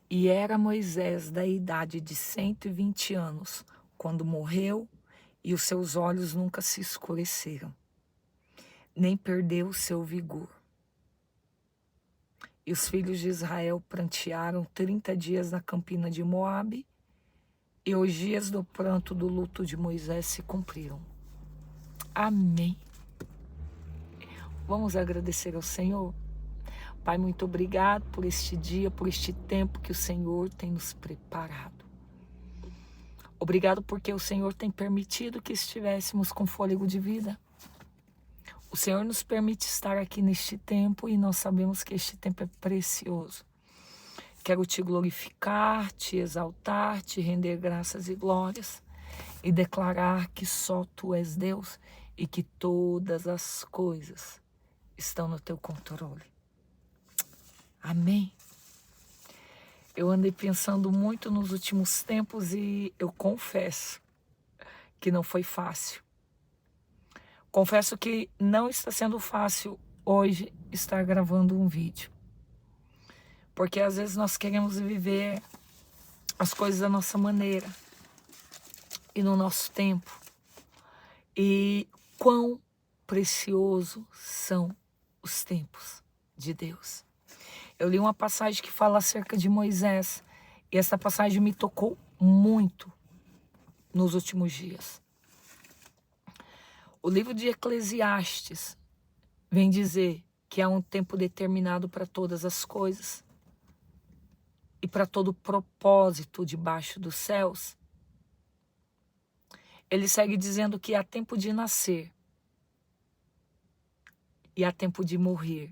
E era Moisés da idade de 120 anos, quando morreu, e os seus olhos nunca se escureceram, nem perdeu o seu vigor. E os filhos de Israel prantearam 30 dias na campina de Moabe, e os dias do pranto do luto de Moisés se cumpriram. Amém. Vamos agradecer ao Senhor? Pai, muito obrigado por este dia, por este tempo que o Senhor tem nos preparado. Obrigado porque o Senhor tem permitido que estivéssemos com fôlego de vida. O Senhor nos permite estar aqui neste tempo e nós sabemos que este tempo é precioso. Quero te glorificar, te exaltar, te render graças e glórias e declarar que só tu és Deus e que todas as coisas estão no teu controle. Amém. Eu andei pensando muito nos últimos tempos e eu confesso que não foi fácil. Confesso que não está sendo fácil hoje estar gravando um vídeo. Porque às vezes nós queremos viver as coisas da nossa maneira e no nosso tempo. E quão precioso são os tempos de Deus. Eu li uma passagem que fala acerca de Moisés e essa passagem me tocou muito nos últimos dias. O livro de Eclesiastes vem dizer que há um tempo determinado para todas as coisas e para todo propósito debaixo dos céus. Ele segue dizendo que há tempo de nascer e há tempo de morrer.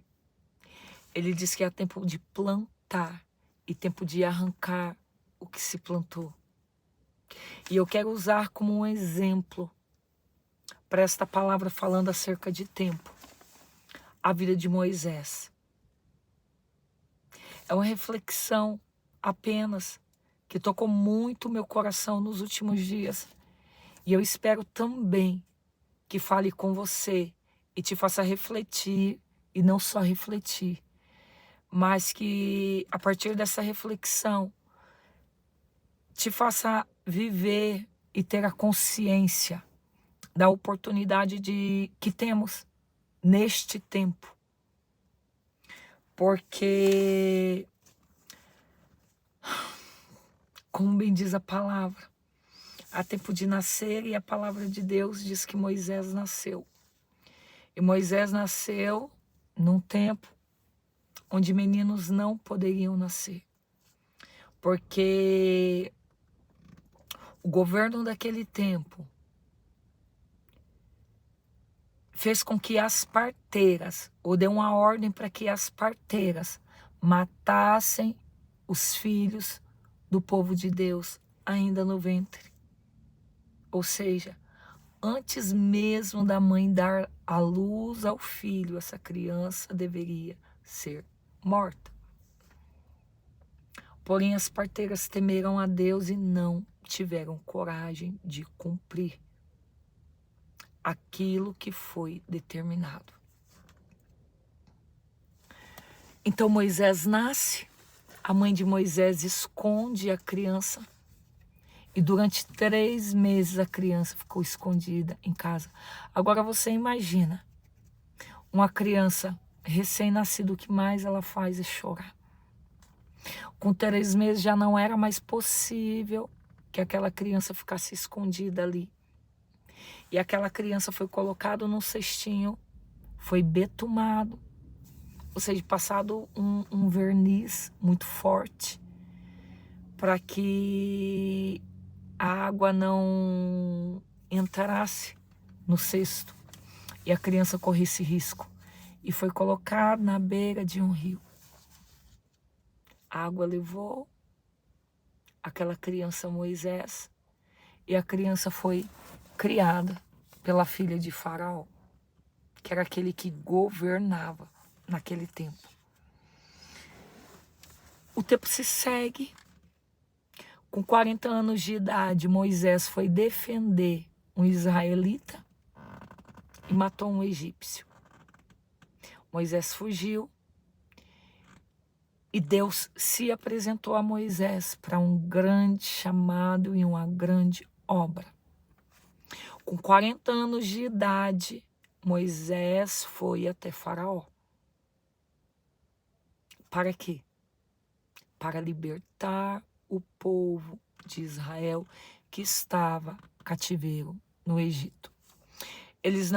Ele diz que há tempo de plantar e tempo de arrancar o que se plantou. E eu quero usar como um exemplo para esta palavra falando acerca de tempo, a vida de Moisés. É uma reflexão apenas que tocou muito o meu coração nos últimos dias. E eu espero também que fale com você e te faça refletir, e não só refletir, mas que a partir dessa reflexão te faça viver e ter a consciência da oportunidade que temos neste tempo. Porque, como bem diz a palavra, há tempo de nascer e a palavra de Deus diz que Moisés nasceu. E Moisés nasceu num tempo onde meninos não poderiam nascer. Porque o governo daquele tempo fez com que as parteiras, ou deu uma ordem para que as parteiras matassem os filhos do povo de Deus ainda no ventre. Ou seja, antes mesmo da mãe dar a luz ao filho, essa criança deveria ser morta. Porém, as parteiras temeram a Deus e não tiveram coragem de cumprir aquilo que foi determinado. Então Moisés nasce, a mãe de Moisés esconde a criança e durante 3 meses a criança ficou escondida em casa. Agora você imagina, uma criança recém-nascida, o que mais ela faz é chorar. Com 3 meses já não era mais possível que aquela criança ficasse escondida ali. E aquela criança foi colocada num cestinho, foi betumado, ou seja, passado um verniz muito forte, para que a água não entrasse no cesto e a criança corresse risco. E foi colocado na beira de um rio. A água levou aquela criança Moisés e a criança foi criada pela filha de Faraó, que era aquele que governava naquele tempo. O tempo se segue. Com 40 anos de idade, Moisés foi defender um israelita e matou um egípcio. Moisés fugiu E Deus se apresentou a Moisés para um grande chamado e uma grande obra. Com 40 anos de idade, Moisés foi até Faraó. Para quê? Para libertar o povo de Israel que estava cativeiro no Egito. Eles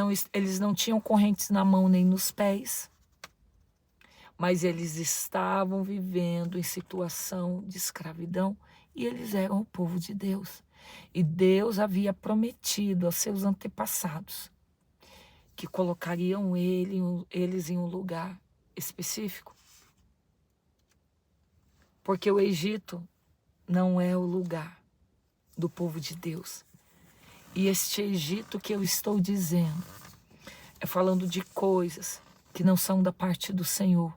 não tinham correntes na mão nem nos pés, mas eles estavam vivendo em situação de escravidão e eles eram o povo de Deus. E Deus havia prometido aos seus antepassados que colocariam eles em um lugar específico. Porque o Egito não é o lugar do povo de Deus. E este Egito que eu estou dizendo é falando de coisas que não são da parte do Senhor,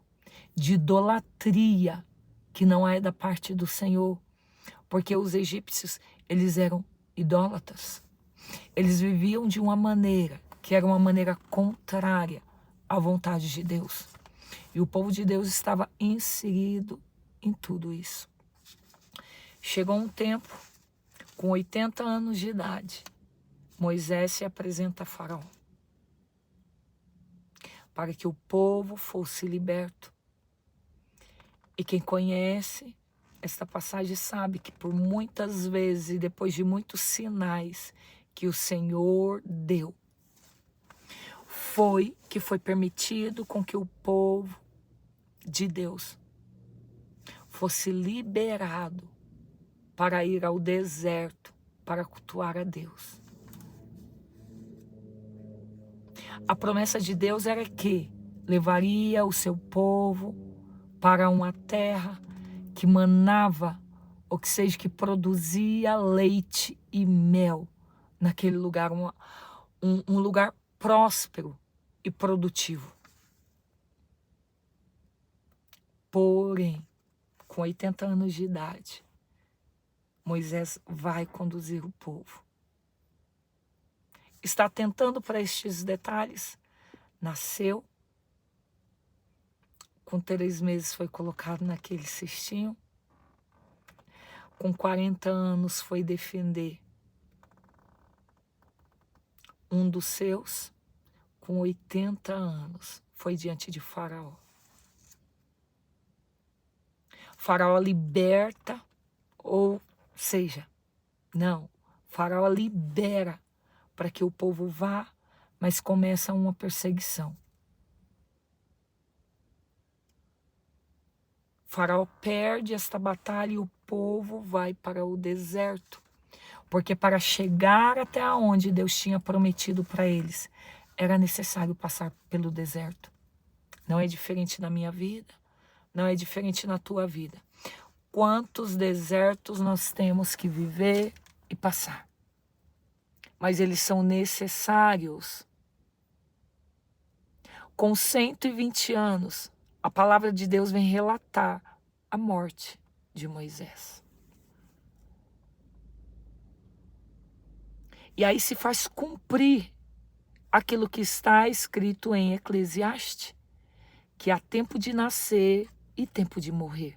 de idolatria que não é da parte do Senhor, porque os egípcios, eles eram idólatras. Eles viviam de uma maneira que era uma maneira contrária à vontade de Deus. E o povo de Deus estava inserido em tudo isso. Chegou um tempo, com 80 anos de idade, Moisés se apresenta a Faraó para que o povo fosse liberto. E quem conhece esta passagem sabe que por muitas vezes e depois de muitos sinais que o Senhor deu, foi permitido com que o povo de Deus fosse liberado para ir ao deserto para cultuar a Deus. A promessa de Deus era que levaria o seu povo para uma terra que manava, ou que seja, que produzia leite e mel naquele lugar, um lugar próspero e produtivo. Porém, com 80 anos de idade, Moisés vai conduzir o povo. Está atentando para estes detalhes? Nasceu, com 3 meses foi colocado naquele cestinho, com 40 anos foi defender um dos seus, com 80 anos foi diante de Faraó. Faraó liberta, ou seja, não, Faraó libera para que o povo vá, mas começa uma perseguição. Faraó perde esta batalha e o povo vai para o deserto. Porque para chegar até onde Deus tinha prometido para eles, era necessário passar pelo deserto. Não é diferente na minha vida, não é diferente na tua vida. Quantos desertos nós temos que viver e passar? Mas eles são necessários. Com 120 anos, a palavra de Deus vem relatar a morte de Moisés. E aí se faz cumprir aquilo que está escrito em Eclesiastes, que há tempo de nascer e tempo de morrer.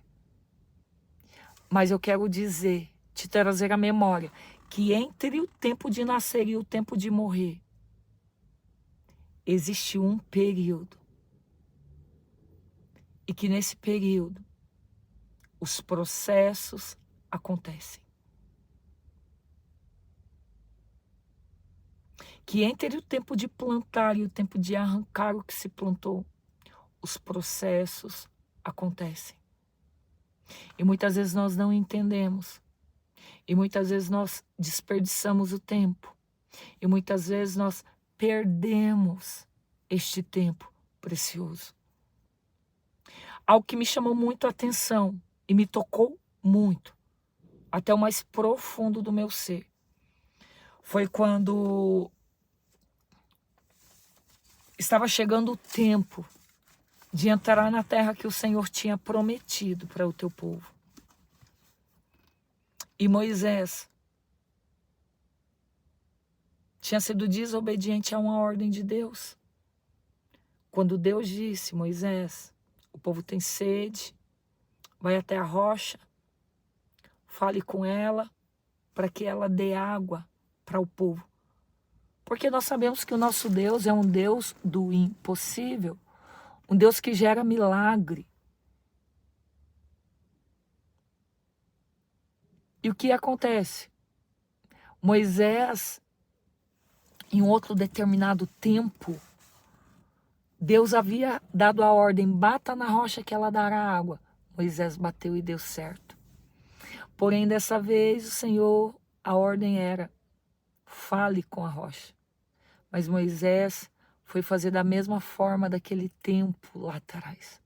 Mas eu quero dizer, te trazer à memória, que entre o tempo de nascer e o tempo de morrer, existe um período. E que nesse período, os processos acontecem. Que entre o tempo de plantar e o tempo de arrancar o que se plantou, os processos acontecem. E muitas vezes nós não entendemos. E muitas vezes nós desperdiçamos o tempo. E muitas vezes nós perdemos este tempo precioso. Algo que me chamou muito a atenção e me tocou muito, até o mais profundo do meu ser, foi quando estava chegando o tempo de entrar na terra que o Senhor tinha prometido para o teu povo. E Moisés tinha sido desobediente a uma ordem de Deus. Quando Deus disse, Moisés, o povo tem sede, vai até a rocha, fale com ela para que ela dê água para o povo. Porque nós sabemos que o nosso Deus é um Deus do impossível, um Deus que gera milagre. E o que acontece? Moisés, em outro determinado tempo, Deus havia dado a ordem, bata na rocha que ela dará água. Moisés bateu e deu certo. Porém, dessa vez, o Senhor, a ordem era, fale com a rocha. Mas Moisés foi fazer da mesma forma daquele tempo lá atrás.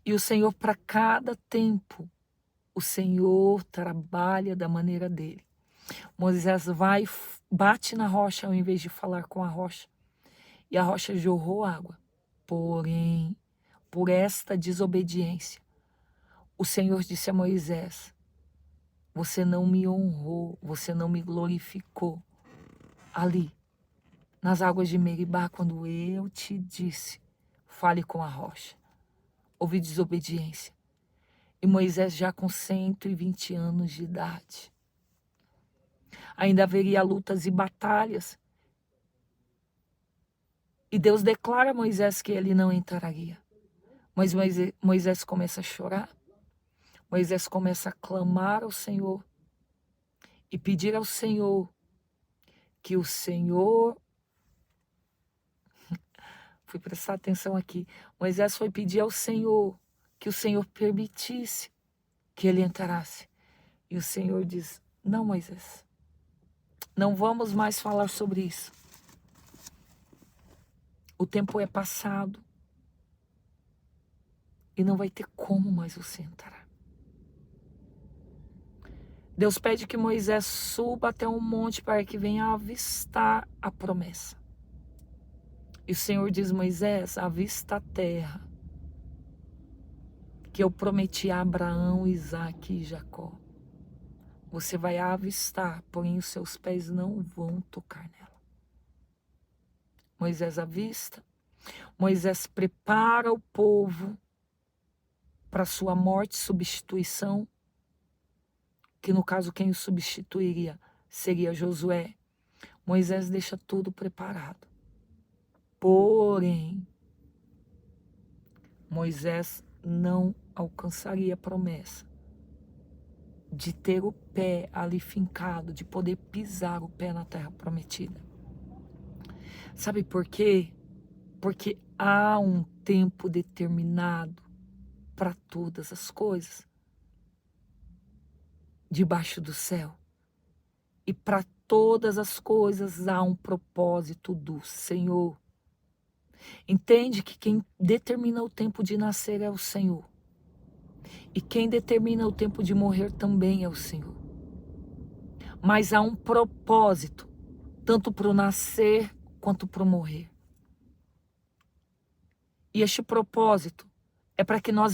E o Senhor, para cada tempo, o Senhor trabalha da maneira dele. Moisés vai, bate na rocha ao invés de falar com a rocha. E a rocha jorrou água. Porém, por esta desobediência, o Senhor disse a Moisés, você não me honrou, você não me glorificou. Ali, nas águas de Meribá, quando eu te disse, fale com a rocha. Houve desobediência. E Moisés já com 120 anos de idade. Ainda haveria lutas e batalhas. E Deus declara a Moisés que ele não entraria. Mas Moisés começa a chorar. Moisés começa a clamar ao Senhor. E pedir ao Senhor que o Senhor... Fui prestar atenção aqui. Moisés foi pedir ao Senhor que o Senhor permitisse que ele entrasse. E o Senhor diz, não, Moisés, não vamos mais falar sobre isso. O tempo é passado. E não vai ter como mais você entrar. Deus pede que Moisés suba até um monte para que venha avistar a promessa. E o Senhor diz, Moisés, avista a terra que eu prometi a Abraão, Isaque e Jacó. Você vai avistar, porém os seus pés não vão tocar nela. Moisés avista. Moisés prepara o povo para sua morte e substituição, que no caso quem o substituiria seria Josué. Moisés deixa tudo preparado. Porém, Moisés não alcançaria a promessa de ter o pé ali fincado, de poder pisar o pé na terra prometida. Sabe por quê? Porque há um tempo determinado para todas as coisas debaixo do céu. E para todas as coisas há um propósito do Senhor. Entende que quem determina o tempo de nascer é o Senhor. E quem determina o tempo de morrer também é o Senhor. Mas há um propósito, tanto para o nascer quanto para o morrer. E este propósito é para que nós